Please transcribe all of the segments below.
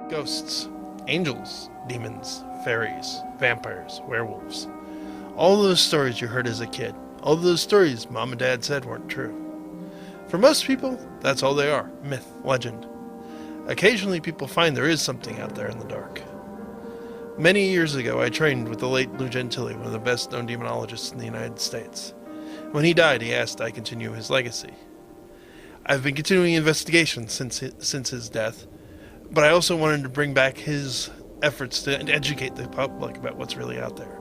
Ghosts, angels, demons, fairies, vampires, werewolves. All those stories you heard as a kid. All those stories mom and dad said weren't true. For most people, that's all they are. Myth, legend. Occasionally people find there is something out there in the dark. Many years ago, I trained with the late Lou Gentili, one of the best known demonologists in the United States. When he died, he asked I continue his legacy. I've been continuing investigations since his death, but I also wanted to bring back his efforts to educate the public about what's really out there.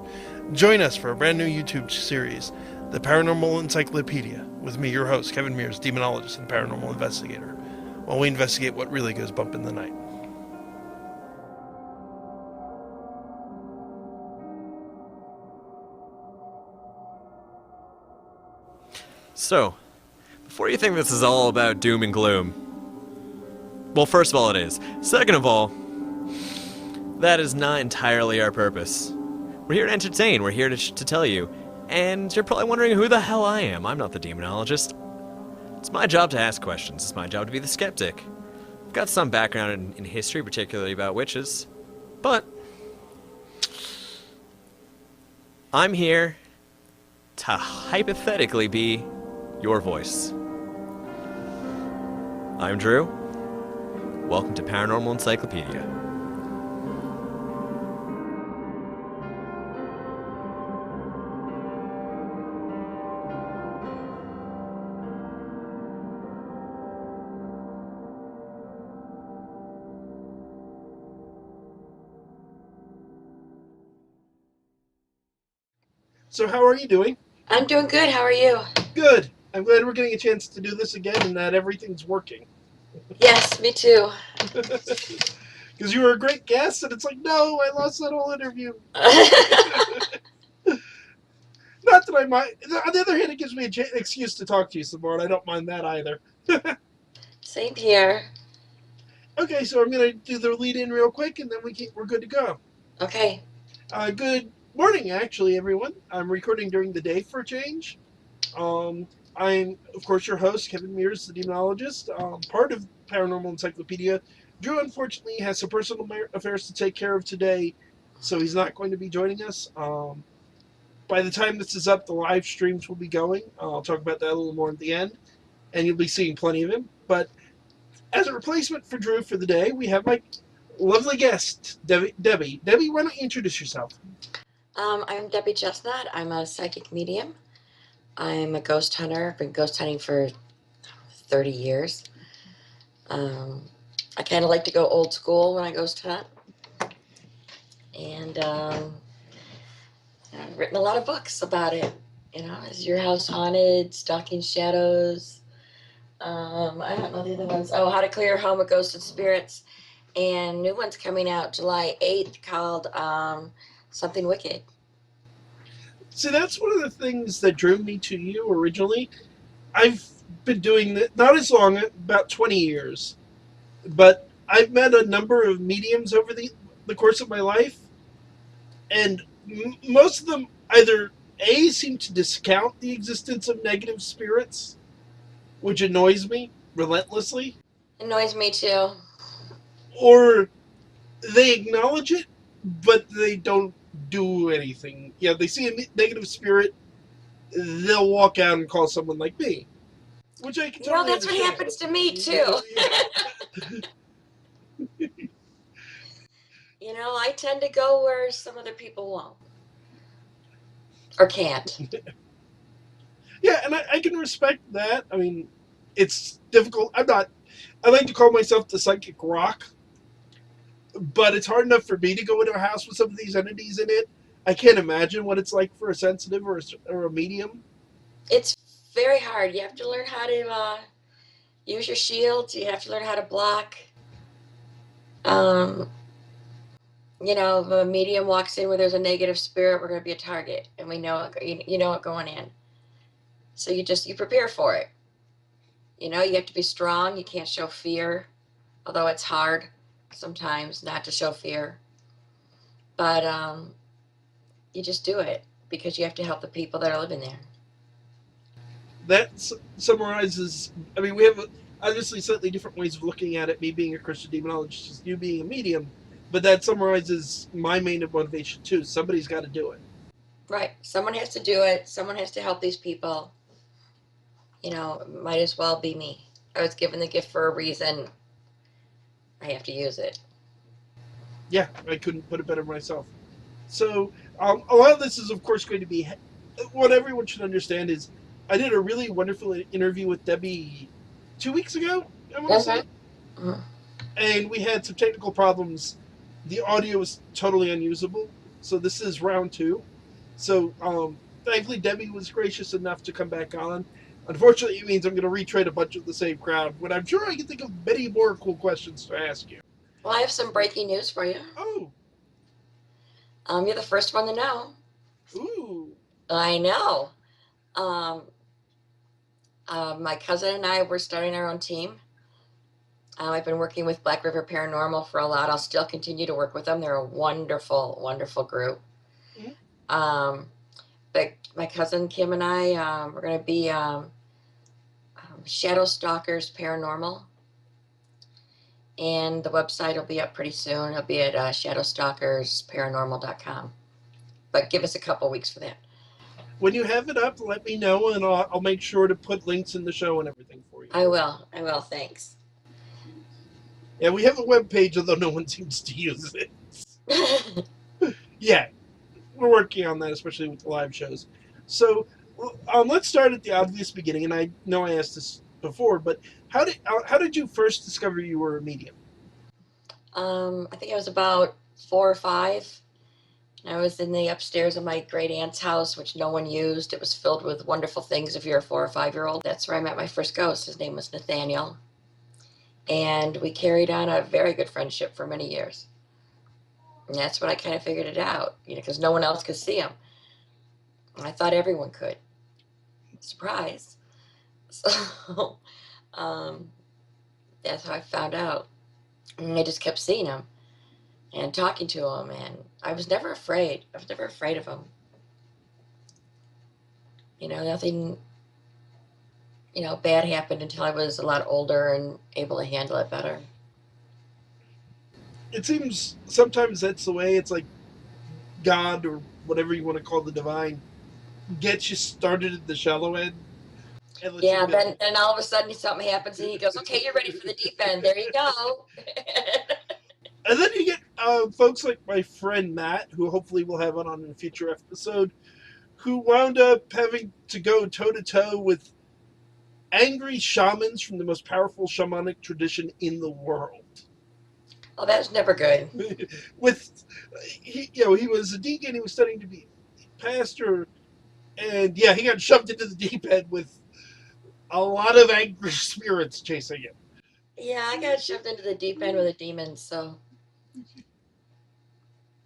Join us for a brand new YouTube series, The Paranormal Encyclopedia, with me, your host, Kevin Mears, demonologist and paranormal investigator, while we investigate what really goes bump in the night. So, before you think this is all about doom and gloom, well, first of all, it is. Second of all, that is not entirely our purpose. We're here to entertain. We're here to tell you. And you're probably wondering who the hell I am. I'm not the demonologist. It's my job to ask questions. It's my job to be the skeptic. I've got some background in history, particularly about witches. But I'm here to hypothetically be your voice. I'm Drew. Welcome to Paranormal Encyclopedia. So how are you doing? I'm doing good. How are you? Good. I'm glad we're getting a chance to do this again and that everything's working. Yes, me too. Because you were a great guest, and it's like, no, I lost that whole interview. Not that I mind. On the other hand, it gives me an excuse to talk to you some more, and I don't mind that either. Same here. Okay, so I'm going to do the lead-in real quick, and then we're good to go. Okay. Good morning, actually, everyone. I'm recording during the day for a change. I'm, of course, your host, Kevin Mears, the demonologist, part of Paranormal Encyclopedia. Drew, unfortunately, has some personal affairs to take care of today, so he's not going to be joining us. By the time this is up, the live streams will be going. I'll talk about that a little more at the end, and you'll be seeing plenty of him. But as a replacement for Drew for the day, we have my lovely guest, Debi. Debi, why don't you introduce yourself? I'm Debi Chestnut. I'm a psychic medium. I'm a ghost hunter. I've been ghost hunting for 30 years. I kind of like to go old school when I ghost hunt. And I've written a lot of books about it. You know, Is Your House Haunted? Stalking Shadows. I don't know the other ones. Oh, How to Clear Your Home of Ghosts and Spirits. And new one's coming out July 8th called Something Wicked. See, that's one of the things that drew me to you originally. I've been doing that, not as long, about 20 years, but I've met a number of mediums over the course of my life, and most of them either A, seem to discount the existence of negative spirits, which annoys me relentlessly, Annoys me too. or they acknowledge it, but they don't do anything. Yeah, they see a negative spirit, they'll walk out and call someone like me, which I can totally That's understand. what happens to me too. You know, I tend to go where some other people won't or can't. Yeah, and I can respect that. I mean, it's difficult. I like to call myself the psychic rock, but it's hard enough for me to go into a house with some of these entities in it. I can't imagine what it's like for a sensitive or a medium. It's very hard. You have to learn how to use your shields. You have to learn how to block. You know, if a medium walks in where there's a negative spirit, we're going to be a target, and we know it. You know it going in. So you prepare for it. You know, you have to be strong. You can't show fear, although it's hard sometimes not to show fear. But you just do it because you have to help the people that are living there. That summarizes. I mean, we have obviously slightly different ways of looking at it, me being a Christian demonologist, you being a medium, but that summarizes my main motivation too. Somebody's got to do it. Right. Someone has to do it. Someone has to help these people. Might as well be me. I was given the gift for a reason. I have to use it. Yeah, I couldn't put it better myself. So a lot of this is, of course, going to be what everyone should understand is I did a really wonderful interview with Debi 2 weeks ago, I want to say, Mhm. and we had some technical problems. The audio was totally unusable, so this is round two. So thankfully, Debi was gracious enough to come back on. Unfortunately, it means I'm going to retread a bunch of the same crowd, but I'm sure I can think of many more cool questions to ask you. Well, I have some breaking news for you. Oh, You're the first one to know. ooh. I know. Um, my cousin and I were starting our own team. I've been working with Black River Paranormal for a lot. I'll still continue to work with them. They're a wonderful, wonderful group. Mhm. Um, but my cousin Kim and I, we're going to be Shadow Stalkers Paranormal. And the website will be up pretty soon. It'll be at shadowstalkersparanormal.com. But give us a couple weeks for that. When you have it up, let me know, and I'll make sure to put links in the show and everything for you. I will. I will. Thanks. Yeah, we have a web page, although no one seems to use it. Yeah, we're working on that, especially with the live shows. So let's start at the obvious beginning. And I know I asked this before, but how did you first discover you were a medium? I think I was about 4 or 5. I was in the upstairs of my great aunt's house, which no one used. It was filled with wonderful things if you're a 4 or 5-year-old. That's where I met my first ghost. His name was Nathaniel. And we carried on a very good friendship for many years. And that's when I kind of figured it out, because no one else could see him. I thought everyone could. Surprise. So um, that's how I found out. And I just kept seeing him and talking to him, and I was never afraid. I was never afraid of him. Nothing, bad happened until I was a lot older and able to handle it better. It seems sometimes that's the way. It's like God or whatever you want to call the divine gets you started at the shallow end. And lets you Yeah, build. then all of a sudden something happens and he goes, okay, you're ready for the deep end. There you go. And then you get folks like my friend Matt, who hopefully we'll have on in a future episode, who wound up having to go toe to toe with angry shamans from the most powerful shamanic tradition in the world. Oh, that's never good. With he was a deacon, he was studying to be a pastor, and yeah, he got shoved into the deep end with a lot of angry spirits chasing him. Yeah, I got shoved into the deep end with a demon, so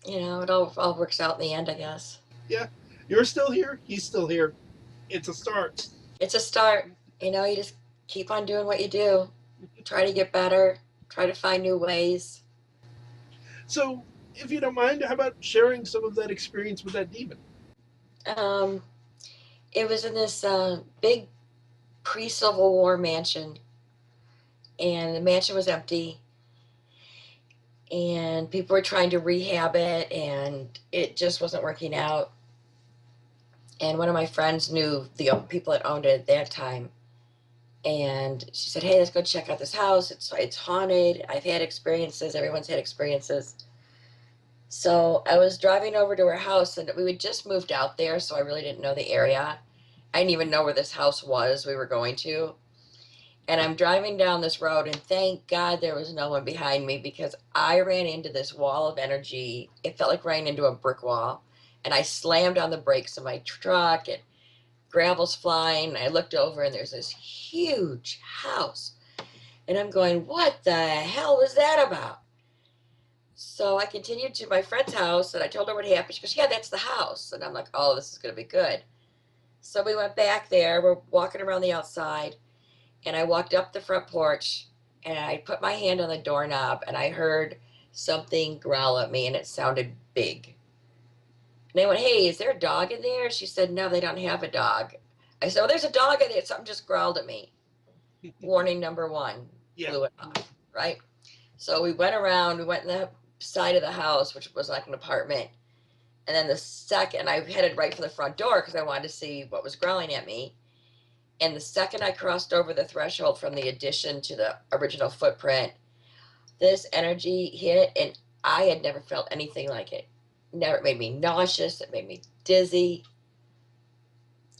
it all works out in the end, I guess. Yeah, you're still here, he's still here. It's a start. It's a start. You just keep on doing what you do. Try to get better. Try to find new ways. So, if you don't mind, how about sharing some of that experience with that demon? Um, it was in this big pre-Civil War mansion, and the mansion was empty, and people were trying to rehab it, and it just wasn't working out. And one of my friends knew the people that owned it at that time, and she said, "Hey, let's go check out this house. It's haunted. I've had experiences. Everyone's had experiences." So I was driving over to her house, and we had just moved out there, so I really didn't know the area. I didn't even know where this house was we were going to. And I'm driving down this road, and thank God there was no one behind me, because I ran into this wall of energy. It felt like running into a brick wall. And I slammed on the brakes of my truck, and gravel's flying. And I looked over, and there's this huge house. And I'm going, what the hell was that about? So I continued to my friend's house, and I told her what happened. She goes, yeah, that's the house. And I'm like, oh, this is going to be good. So we went back there. We're walking around the outside, and I walked up the front porch, and I put my hand on the doorknob, and I heard something growl at me, and it sounded big. And I went, hey, is there a dog in there? She said, no, they don't have a dog. I said, oh, there's a dog in there. Something just growled at me. Warning number one, Yeah. blew it off, right? So we went around, we went in the side of the house, which was like an apartment. And then the second, I headed right for the front door because I wanted to see what was growling at me. And the second I crossed over the threshold from the addition to the original footprint, this energy hit, and I had never felt anything like it. Never. It made me nauseous. It made me dizzy.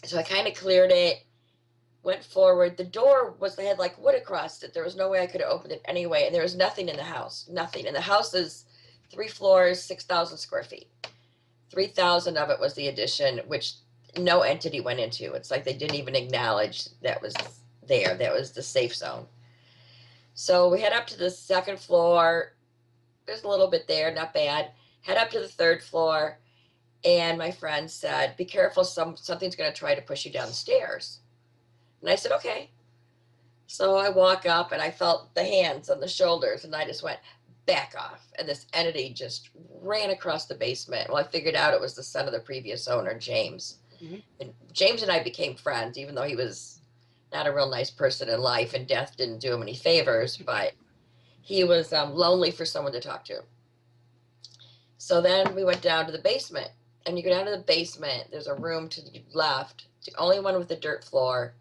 So I kind of cleared it, went forward. The door was, they had like wood across it. There was no way I could have opened it anyway. And there was nothing in the house. Nothing. And the house is 3 floors, 6,000 square feet. 3,000 of it was the addition, which no entity went into. It's like they didn't even acknowledge that was there. That was the safe zone. So we head up to the second floor. There's a little bit there, not bad. Head up to the third floor, and my friend said, "Be careful, something's going to try to push you down the stairs." And I said, "Okay." So I walk up, and I felt the hands on the shoulders, and I just went, "Back off." And this entity just ran across the basement. Well, I figured out it was the son of the previous owner, James. Mhm. And James and I became friends, even though he was not a real nice person in life, and death didn't do him any favors, but he was lonely for someone to talk to. So then we went down to the basement. And you go down to the basement, there's a room to the left, the only one with the dirt floor,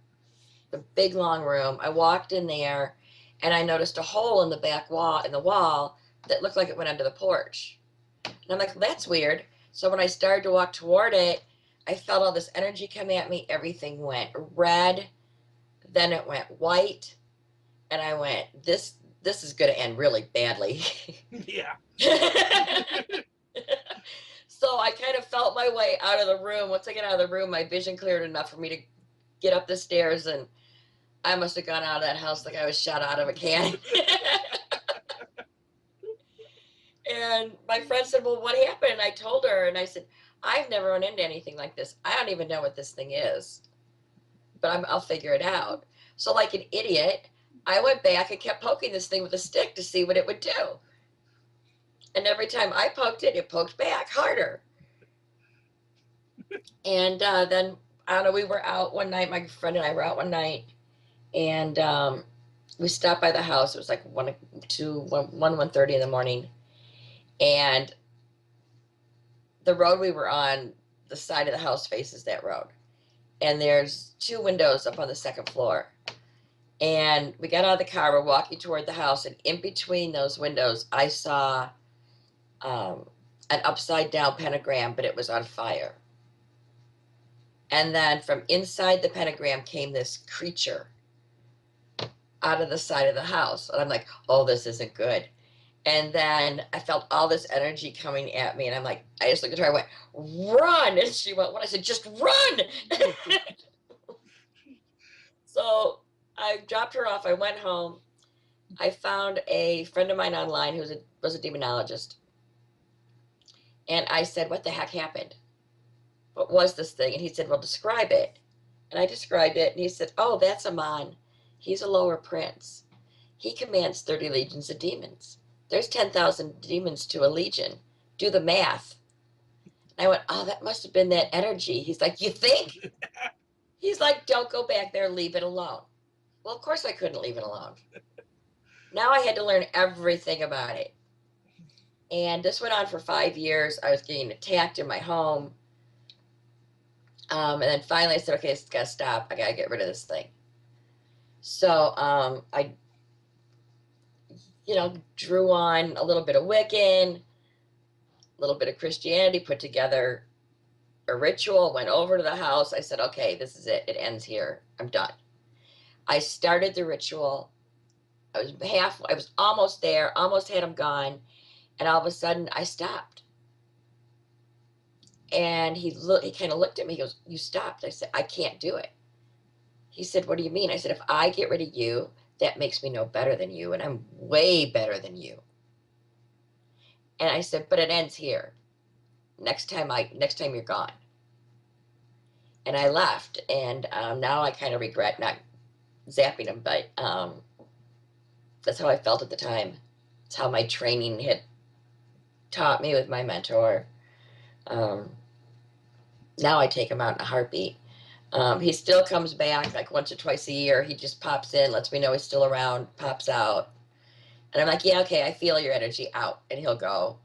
the big long room. I walked in there, and I noticed a hole in the back wall, in the wall, that looked like it went under the porch. And I'm like, well, that's weird. So when I started to walk toward it, I felt all this energy come at me. Everything went red, then it went white, and I went, this is going to end really badly. Yeah. So I kind of felt my way out of the room. Once I get out of the room, my vision cleared enough for me to get up the stairs, and I must have gone out of that house like I was shot out of a cannon. And my friend said, "Well, what happened?" And I told her, and I said, "I've never run into anything like this. I don't even know what this thing is, but I'll figure it out." So like an idiot, I went back and kept poking this thing with a stick to see what it would do. And every time I poked it, it poked back harder. And then, I don't know, we were out one night, my friend and I were out one night, and we stopped by the house. It was like 1:30 in the morning. And the road we were on, the side of the house faces that road. And there's 2 windows up on the second floor. And we got out of the car, we're walking toward the house, and in between those windows, I saw an upside down pentagram, but it was on fire. And then from inside the pentagram came this creature out of the side of the house. And I'm like, oh, this isn't good. And then I felt all this energy coming at me. And I'm like, I just looked at her, I went, "Run." And she went, "What?" I said, "Just run." So I dropped her off. I went home. I found a friend of mine online who was a demonologist. And I said, "What the heck happened? What was this thing?" And he said, "Well, describe it." And I described it. And he said, "Oh, that's Amon. He's a lower prince. He commands 30 legions of demons. There's 10,000 demons to a legion. Do the math." And I went, "Oh, that must have been that energy." He's like, "You think?" He's like, "Don't go back there. Leave it alone." Well, of course I couldn't leave it alone. Now I had to learn everything about it. And this went on for 5 years. I was getting attacked in my home. And then finally I said, "Okay, it's got to stop. I got to get rid of this thing." So I, drew on a little bit of Wiccan, a little bit of Christianity, put together a ritual, went over to the house. I said, "Okay, this is it. It ends here. I'm done." I started the ritual. I was almost there, almost had him gone. And all of a sudden I stopped. And he kind of looked at me. He goes, "You stopped." I said, "I can't do it." He said, "What do you mean?" I said, "If I get rid of you, that makes me no better than you. And I'm way better than you." And I said, "But it ends here. Next time you're gone." And I left. And now I kind of regret not zapping him, but that's how I felt at the time. It's how my training had taught me with my mentor. Now I take him out in a heartbeat. He still comes back like once or twice a year. He just pops in, lets me know he's still around, pops out. And I'm like, yeah, okay, I feel your energy, out. And he'll go.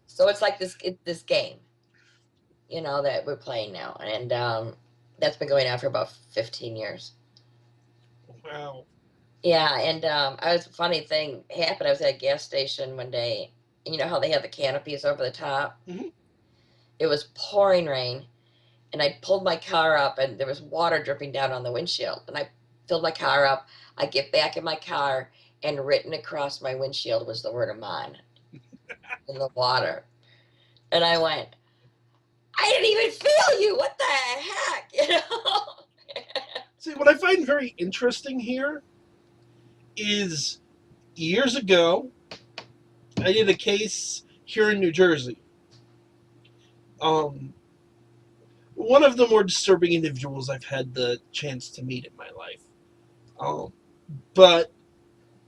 So it's like this game, that we're playing now. And that's been going on for about 15 years. Wow. Yeah, and I was funny thing happened. I was at a gas station one day. And you know how they have the canopies over the top? Mhm. It was pouring rain, and I pulled my car up, and there was water dripping down on the windshield. And I filled my car up. I get back in my car, and written across my windshield was the word "Aman" in the water. And I went, I didn't even feel you. What the heck? See, what I find very interesting here is years ago, I did a case here in New Jersey. One of the more disturbing individuals I've had the chance to meet in my life. But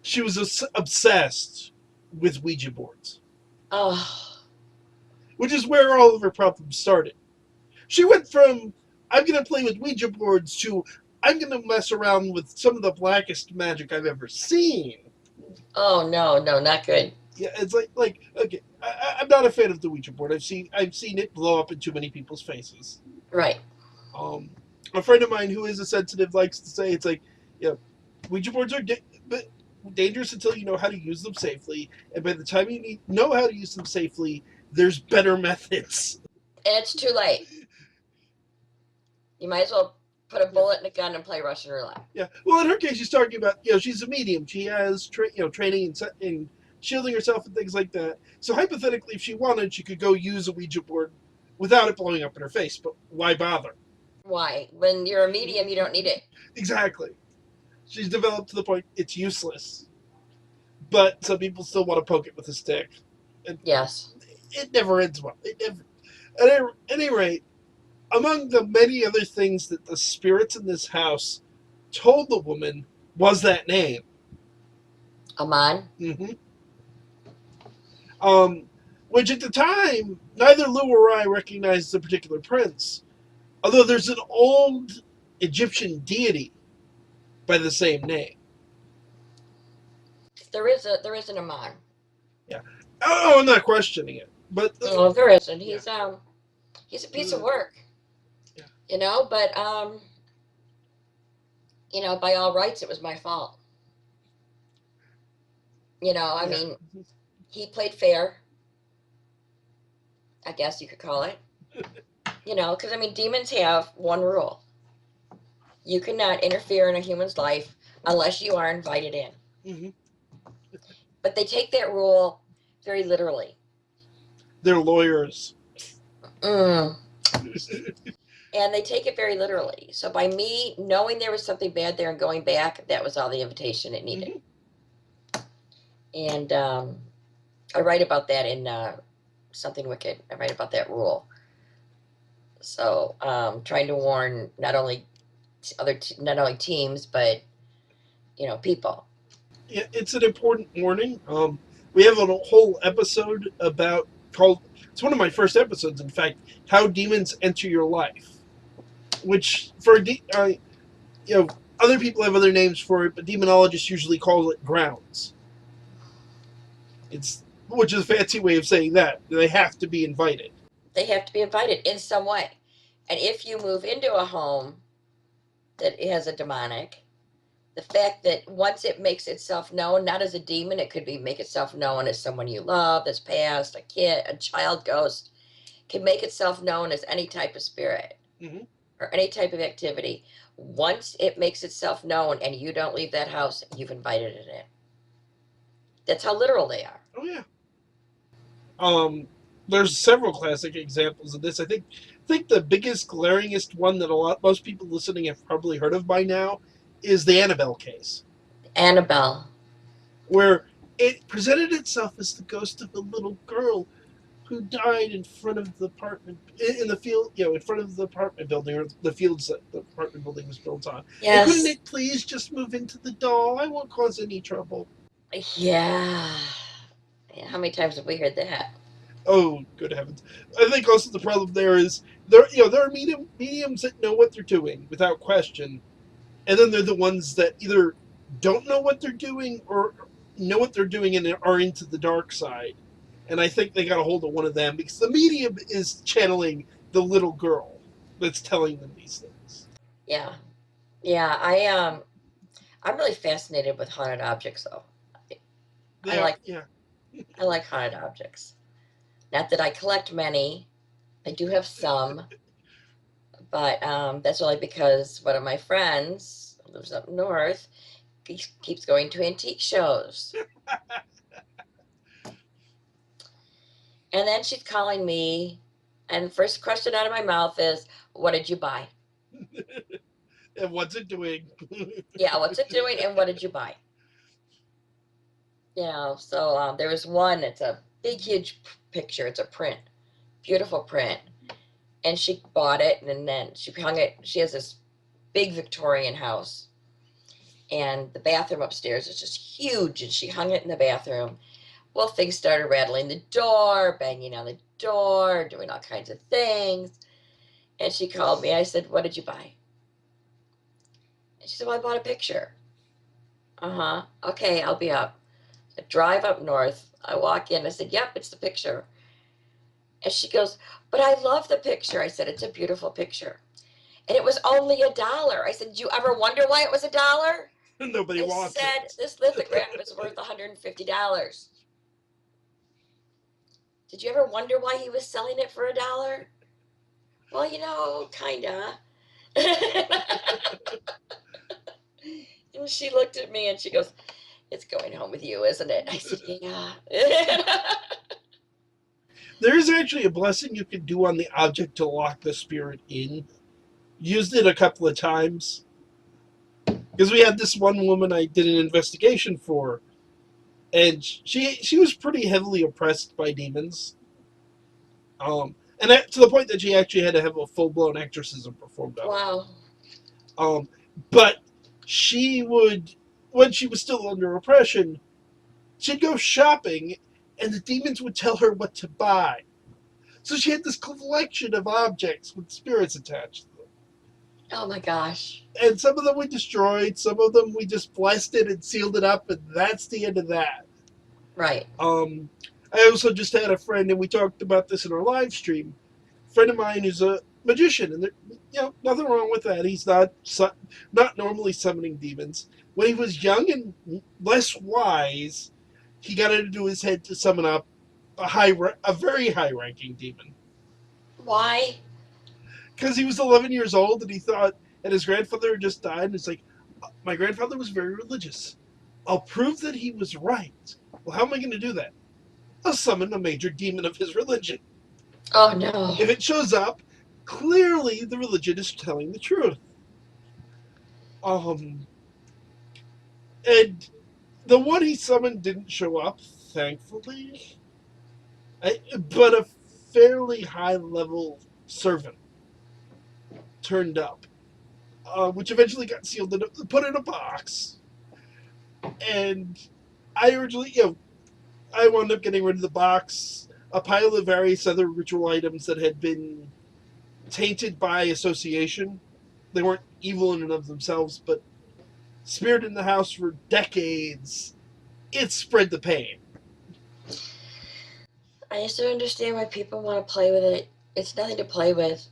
she was obsessed with Ouija boards, Oh, which is where all of her problems started. She went from, I'm going to play with Ouija boards, to, I'm going to mess around with some of the blackest magic I've ever seen. oh no, not good. Yeah, it's like okay, I'm not a fan of the Ouija board. I've seen it blow up in too many people's faces. Right. A friend of mine who is a sensitive likes to say it's like, Ouija boards are dangerous until you know how to use them safely, and by the time you know how to use them safely, there's better methods. And it's too late. You might as well put a bullet in a gun and play Russian roulette. Yeah. Well, in her case, she's talking about she's a medium. She has training in shielding herself and things like that. So hypothetically, if she wanted, she could go use a Ouija board without it blowing up in her face. But why bother? Why? When you're a medium, you don't need it. Exactly. She's developed to the point it's useless. But some people still want to poke it with a stick. And yes. It never ends well. It never. At any rate, among the many other things that the spirits in this house told the woman was that name. Aman? Mm-hmm. Which at the time, neither Lou or I recognized the particular prince, although there's an old Egyptian deity by the same name. There is an Aman. Yeah. Oh, I'm not questioning it, but no, there isn't. He's he's a piece of work. Yeah. But by all rights, it was my fault. I mean, he played fair, I guess you could call it. Because, demons have one rule. You cannot interfere in a human's life unless you are invited in. Mm-hmm. But they take that rule very literally. They're lawyers. And they take it very literally. So by me knowing there was something bad there and going back, that was all the invitation it needed. Mm-hmm. And I write about that in Something Wicked. I write about that rule. So trying to warn not only teams, but people. Yeah, it's an important warning. We have a whole episode called. It's one of my first episodes, in fact, how demons enter your life. Which other people have other names for it, but demonologists usually call it grounds. Which is a fancy way of saying that they have to be invited. They have to be invited in some way, and if you move into a home that has a demonic, the fact that once it makes itself known, not as a demon, it could make itself known as someone you love that's passed, a kid, a child ghost, can make itself known as any type of spirit. Mm-hmm. Or any type of activity. Once it makes itself known and you don't leave that house, you've invited it in. That's how literal they are. Oh yeah. There's several classic examples of this. I think the biggest, glaringest one that most people listening have probably heard of by now is the Annabelle case. Annabelle. Where it presented itself as the ghost of a little girl who died in front of the apartment, in the field, in front of the apartment building, or the fields that the apartment building was built on. Yes. And couldn't it please just move into the doll? I won't cause any trouble. Yeah. How many times have we heard that? Oh, good heavens! I think also the problem there is there are mediums that know what they're doing without question, and then they're the ones that either don't know what they're doing or know what they're doing and are into the dark side. And I think they got a hold of one of them because the medium is channeling the little girl that's telling them these things. Yeah. Yeah. I'm really fascinated with haunted objects though. They I are, like yeah. I like haunted objects. Not that I collect many. I do have some, but that's only because one of my friends who lives up north keeps going to antique shows. And then she's calling me, and the first question out of my mouth is, "What did you buy?" And what's it doing? Yeah, what's it doing, and what did you buy? So there was one. It's a big, huge picture. It's a print, beautiful print, and she bought it, and then she hung it. She has this big Victorian house, and the bathroom upstairs is just huge, and she hung it in the bathroom. Well, things started rattling the door, banging on the door, doing all kinds of things. And she called me. I said, "What did you buy?" And she said, "Well, I bought a picture." Uh-huh. Okay, I'll be up. I drive up north. I walk in. I said, "Yep, it's the picture." And she goes, "But I love the picture." I said, "It's a beautiful picture." And it was only $1. I said, "Did you ever wonder why it was $1?" Nobody I wants said, it. "This lithograph is worth $150. Did you ever wonder why he was selling it for $1?" "Well, kinda." And she looked at me and she goes, "It's going home with you, isn't it?" I said, "Yeah." There is actually a blessing you can do on the object to lock the spirit in. Used it a couple of times because we had this one woman I did an investigation for, and she was pretty heavily oppressed by demons, and to the point that she actually had to have a full blown exorcism performed on her. Wow. Um, but she would, when she was still under oppression, she'd go shopping, and the demons would tell her what to buy. So she had this collection of objects with spirits attached to them. Oh my gosh. And some of them we destroyed, some of them we just blessed it and sealed it up, and that's the end of that. Right. Um, I also just had a friend, and we talked about this in our live stream. A friend of mine who's a magician, and nothing wrong with that. He's not normally summoning demons. When he was young and less wise, he got it into his head to summon up a very high ranking demon. Why? Because he was 11 years old and he thought, and his grandfather had just died, and it's like, my grandfather was very religious. I'll prove that he was right. Well, how am I going to do that? I'll summon a major demon of his religion. Oh no. If it shows up, clearly the religion is telling the truth. And the one he summoned didn't show up, thankfully. But a fairly high level servant turned up, which eventually got sealed and put in a box. And I originally, I wound up getting rid of the box, a pile of various other ritual items that had been tainted by association. They weren't evil in and of themselves, but spirit in the house for decades, it spread the pain. I just don't understand why people want to play with it. It's nothing to play with.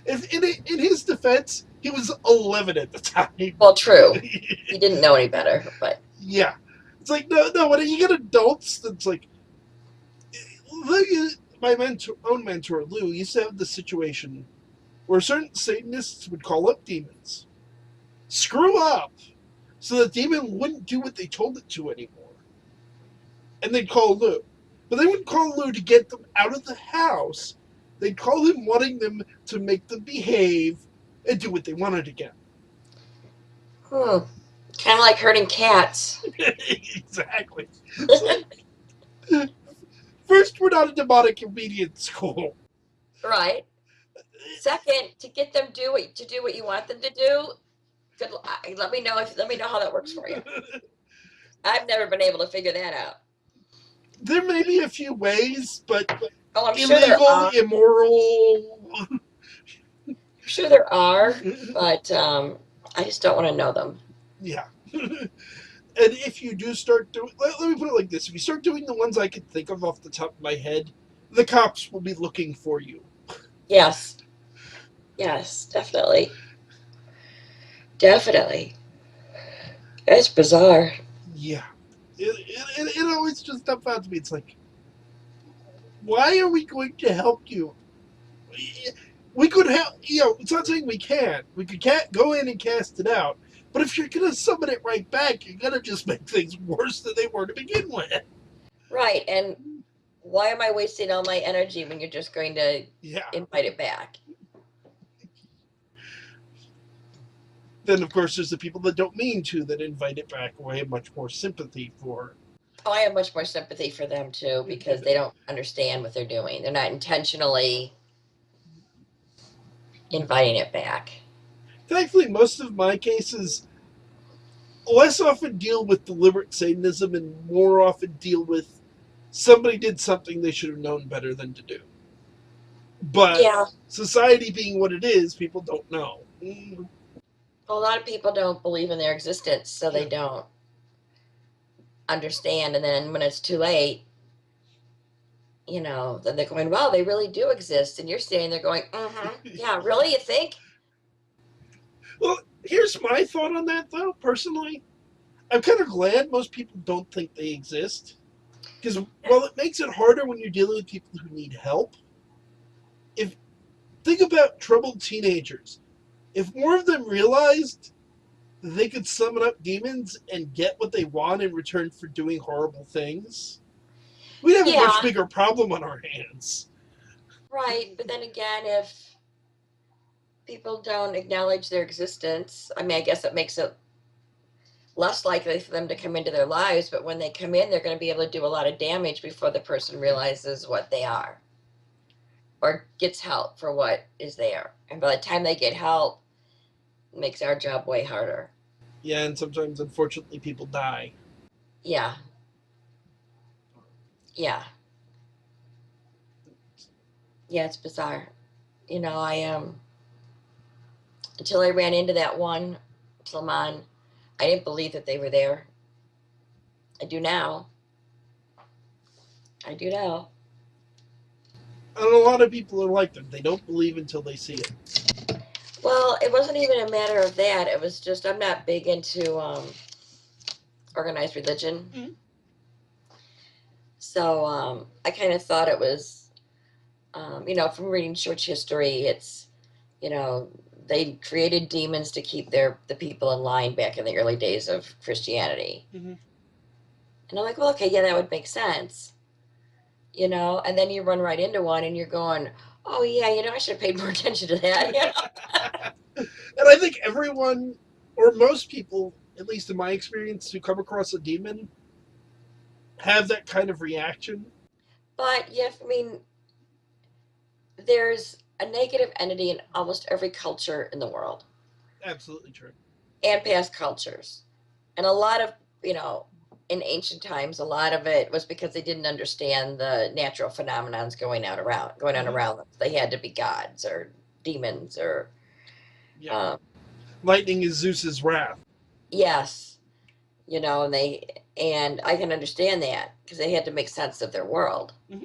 In his defense, he was 11 at the time. Well, true. He didn't know any better, but Yeah. It's like, no, when you get adults, that's like, my own mentor, Lou, used to have this situation where certain Satanists would call up demons, screw up, so the demon wouldn't do what they told it to anymore. And they'd call Lou. But they wouldn't call Lou to get them out of the house. They'd call him wanting them to make them behave and do what they wanted again. kind of like herding cats. Exactly. So, first, we're not a demonic obedience school. Right. Second, to get them to do what you want them to do. Good. Let me know how that works for you. I've never been able to figure that out. There may be a few ways, but Oh, I'm sure there illegal, are. immoral. I'm sure there are, but I just don't want to know them. Yeah. And if you do start doing, let me put it like this: if you start doing the ones I can think of off the top of my head, the cops will be looking for you. Yes. Yes, definitely. Definitely. It's bizarre. Yeah. It always just stuff out to me. It's like, why are we going to help you? We could help. It's not saying we can't. We could go in and cast it out. But if you're gonna summon it right back, you're gonna just make things worse than they were to begin with. Right. And why am I wasting all my energy when you're just going to Yeah. invite it back? Then of course there's the people that don't mean to that invite it back, who I have much more sympathy for. Oh, I have much more sympathy for them too because they don't understand what they're doing. They're not intentionally inviting it back. Thankfully, most of my cases less often deal with deliberate Satanism and more often deal with somebody did something they should have known better than to do. But Yeah. society being what it is, people don't know. Well, a lot of people don't believe in their existence, so they Yeah. don't understand. And then when it's too late, then they're going, well, they really do exist. And you're standing there going, yeah, really? You think? Well, here's my thought on that, though, personally. I'm kind of glad most people don't think they exist. Because while it makes it harder when you're dealing with people who need help, if think about troubled teenagers. If more of them realized they could summon up demons and get what they want in return for doing horrible things, we'd have a much Yeah, bigger problem on our hands. right. But then again, if people don't acknowledge their existence, I mean, I guess it makes it less likely for them to come into their lives. But when they come in, they're going to be able to do a lot of damage before the person realizes what they are or gets help for what is there. And by the time they get help, it makes our job way harder. Yeah, and sometimes, unfortunately, people die. Yeah, yeah, yeah. It's bizarre. I until I ran into that one Tlaman, I didn't believe that they were there. I do now. I do now. And a lot of people are like them. They don't believe until they see it. Well, it wasn't even a matter of that. It was just I'm not big into organized religion, Mhm. so I kind of thought it was, from reading church history, it's, you know, they created demons to keep the people in line back in the early days of Christianity, Mm-hmm. and I'm like, well, okay, yeah, that would make sense, and then you run right into one, and you're going, oh yeah, I should have paid more attention to that. And I think everyone, or most people, at least in my experience, who come across a demon, have that kind of reaction. But yeah, I mean, there's a negative entity in almost every culture in the world Absolutely true. and past cultures. And a lot of, you know, in ancient times, a lot of it was because they didn't understand the natural phenomenons going on Mm-hmm. around them. They had to be gods or demons or, Yeah. um, Lightning is Zeus's wrath. yes, and I can understand that because they had to make sense of their world, Mm-hmm.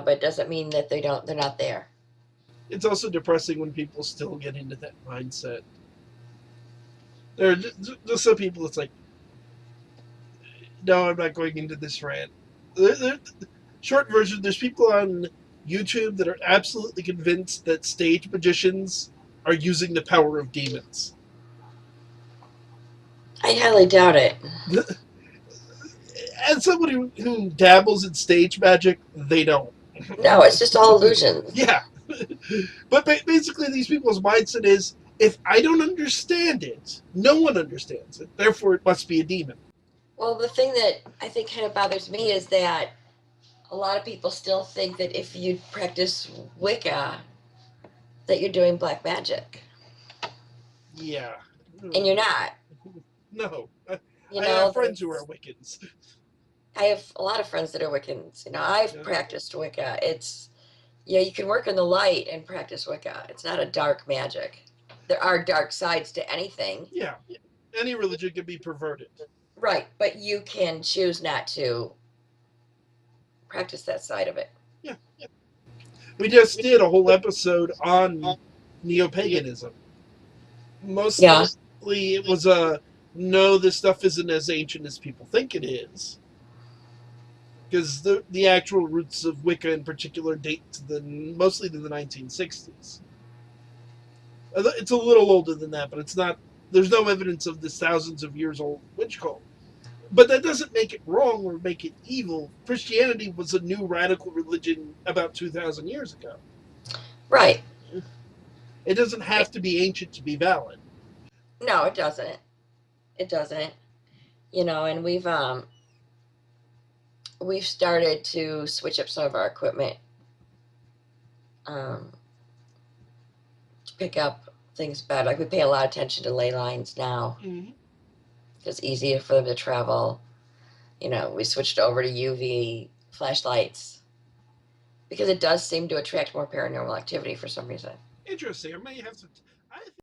but it doesn't mean that they're not there. It's also depressing when people still get into that mindset. There are just some people. It's like, no, I'm not going into this rant. Short version: there's people on YouTube that are absolutely convinced that stage magicians are using the power of demons. I highly doubt it. As somebody who dabbles in stage magic, they don't. No, it's just all illusions. Yeah. But basically, these people's mindset is if I don't understand it, no one understands it. Therefore, it must be a demon. Well, the thing that I think kind of bothers me is that a lot of people still think that if you practice Wicca, that you're doing black magic, Yeah. and you're not. No. You I know, have friends who are Wiccans. I have a lot of friends that are Wiccans. You know, I've Yeah. practiced Wicca. It's, yeah, you can work in the light and practice Wicca. It's not a dark magic. There are dark sides to anything. Yeah. Any religion can be perverted. Right, but you can choose not to practice that side of it. Yeah. We just did a whole episode on neo-paganism. Yeah. Mostly it was a no, this stuff isn't as ancient as people think it is. Because the actual roots of Wicca in particular date to mostly to the 1960s. It's a little older than that, but it's not. There's no evidence of this thousands of years old witch cult. But that doesn't make it wrong or make it evil. Christianity was a new radical religion about 2,000 years ago. Right. It doesn't have It, to be ancient to be valid. no, it doesn't. It doesn't. You know, and we've started to switch up some of our equipment um, to pick up things better. Like we pay a lot of attention to ley lines now. Mm-hmm. It's easier for them to travel. You know, we switched over to UV flashlights because it does seem to attract more paranormal activity for some reason. Interesting. I may have some. I think